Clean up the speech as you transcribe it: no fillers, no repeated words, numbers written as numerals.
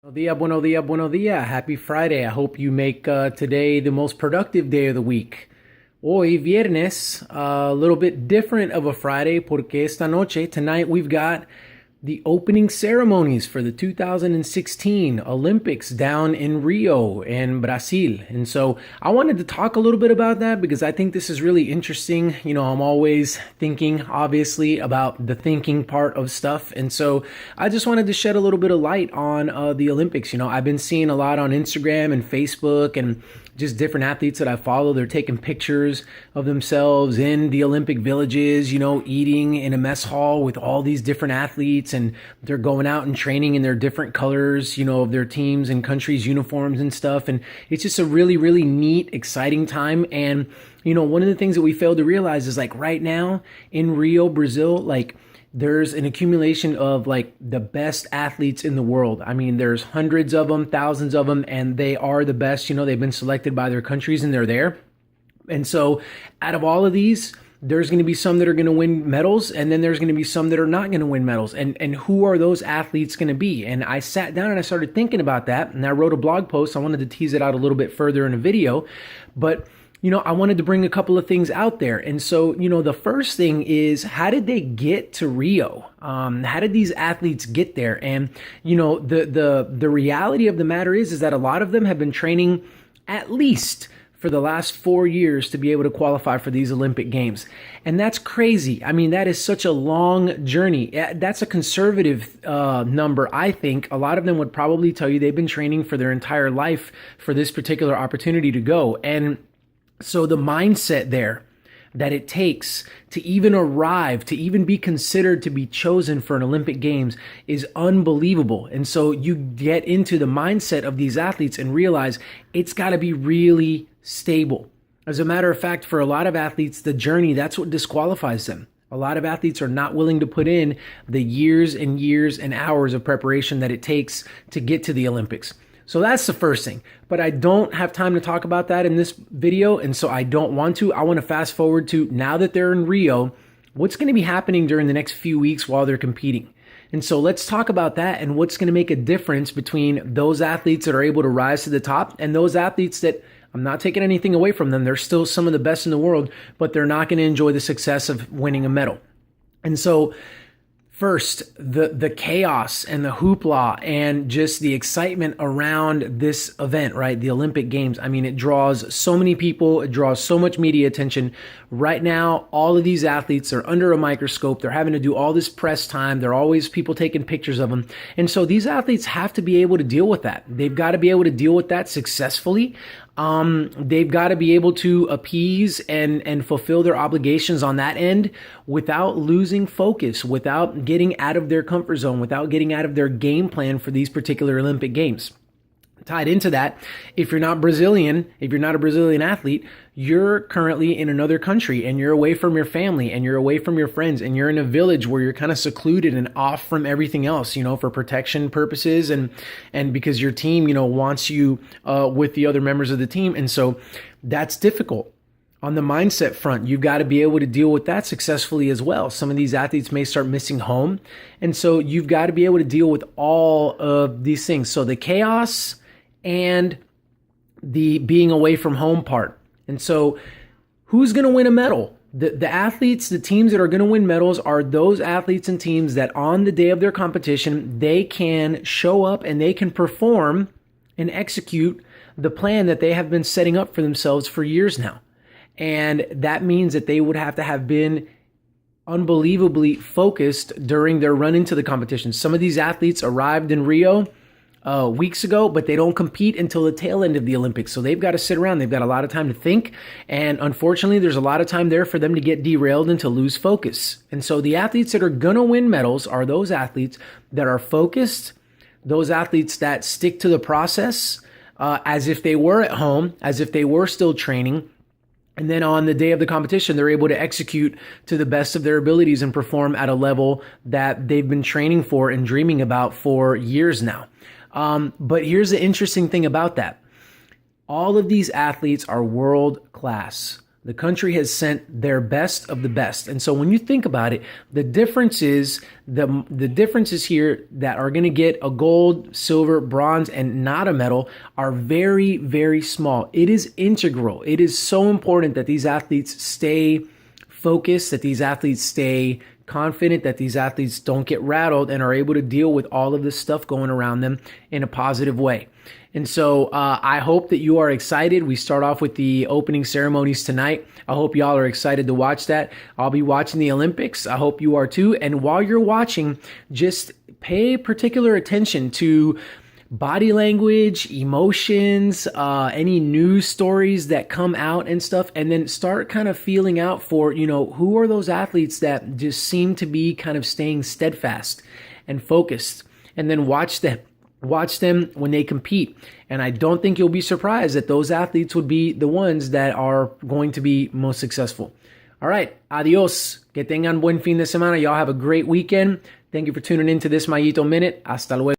Buenos dia, buenos dia, buenos dia. Happy Friday. I hope you make today the most productive day of the week. Hoy, viernes, a little bit different of a Friday porque esta noche, tonight, we've got the opening ceremonies for the 2016 Olympics down in Rio in Brazil. And so I wanted to talk a little bit about that because I think this is really interesting. You know, I'm always thinking, obviously, about the thinking part of stuff. And so I just wanted to shed a little bit of light on the Olympics. You know, I've been seeing a lot on Instagram and Facebook and just different athletes that I follow. They're taking pictures of themselves in the Olympic villages, you know, eating in a mess hall with all these different athletes, and they're going out and training in their different colors, you know, of their teams and countries' uniforms and stuff. And it's just a really, really neat, exciting time. And, you know, one of the things that we failed to realize is like right now in Rio, Brazil, like there's an accumulation of like the best athletes in the world. I mean, there's hundreds of them, thousands of them, and they are the best. You know, they've been selected by their countries and they're there. And so out of all of these, there's going to be some that are going to win medals, and then there's going to be some that are not going to win medals. And who are those athletes going to be? And I sat down and I started thinking about that, and I wrote a blog post. I wanted to tease it out a little bit further in a video, but you know, I wanted to bring a couple of things out there. And so, you know, the first thing is, how did they get to Rio? How did these athletes get there? And, you know, the reality of the matter is that a lot of them have been training at least for the last 4 years to be able to qualify for these Olympic Games. And that's crazy. I mean, that is such a long journey. That's a conservative number, I think. A lot of them would probably tell you they've been training for their entire life for this particular opportunity to go. And so the mindset there that it takes to even arrive, to even be considered to be chosen for an Olympic Games is unbelievable. And so you get into the mindset of these athletes and realize it's got to be really stable. As a matter of fact, for a lot of athletes, the journey, that's what disqualifies them. A lot of athletes are not willing to put in the years and years and hours of preparation that it takes to get to the Olympics. So that's the first thing, but I don't have time to talk about that in this video, and so I don't want to. I want to fast forward to now that they're in Rio, what's going to be happening during the next few weeks while they're competing. And so let's talk about that and what's going to make a difference between those athletes that are able to rise to the top and those athletes that, I'm not taking anything away from them, they're still some of the best in the world, but they're not going to enjoy the success of winning a medal. And so first, the chaos and the hoopla and just the excitement around this event, right? The Olympic Games. I mean, it draws so many people. It draws so much media attention. Right now, all of these athletes are under a microscope. They're having to do all this press time. There are always people taking pictures of them. And so these athletes have to be able to deal with that. They've got to be able to deal with that successfully. They've got to be able to appease and fulfill their obligations on that end without losing focus, without getting out of their comfort zone, without getting out of their game plan for these particular Olympic Games. Tied into that, if you're not Brazilian, if you're not a Brazilian athlete, you're currently in another country and you're away from your family and you're away from your friends and you're in a village where you're kind of secluded and off from everything else, you know, for protection purposes and because your team, you know, wants you with the other members of the team. And so that's difficult. On the mindset front, you've got to be able to deal with that successfully as well. Some of these athletes may start missing home. And so you've got to be able to deal with all of these things. So the chaos and the being away from home part. And so who's going to win a medal? The athletes, the teams that are going to win medals are those athletes and teams that on the day of their competition, they can show up and they can perform and execute the plan that they have been setting up for themselves for years now. And that means that they would have to have been unbelievably focused during their run into the competition. Some of these athletes arrived in Rio weeks ago, but they don't compete until the tail end of the Olympics. So they've got to sit around. They've got a lot of time to think. And unfortunately, there's a lot of time there for them to get derailed and to lose focus. And so the athletes that are going to win medals are those athletes that are focused, those athletes that stick to the process as if they were at home, as if they were still training. And then on the day of the competition, they're able to execute to the best of their abilities and perform at a level that they've been training for and dreaming about for years now. But here's the interesting thing about that. All of these athletes are world class. The country has sent their best of the best. And so when you think about it, the differences here that are going to get a gold, silver, bronze, and not a medal are very, very small. It is integral. It is so important that these athletes stay focused, that these athletes stay confident, that these athletes don't get rattled and are able to deal with all of this stuff going around them in a positive way. And so I hope that you are excited. We start off with the opening ceremonies tonight. I hope y'all are excited to watch that. I'll be watching the Olympics. I hope you are too. And while you're watching, just pay particular attention to body language, emotions, any news stories that come out and stuff, and then start kind of feeling out for, who are those athletes that just seem to be kind of staying steadfast and focused, and then watch them when they compete. And I don't think you'll be surprised that those athletes would be the ones that are going to be most successful. All right, adios. Que tengan buen fin de semana. Y'all have a great weekend. Thank you for tuning into this Mayito Minute. Hasta luego.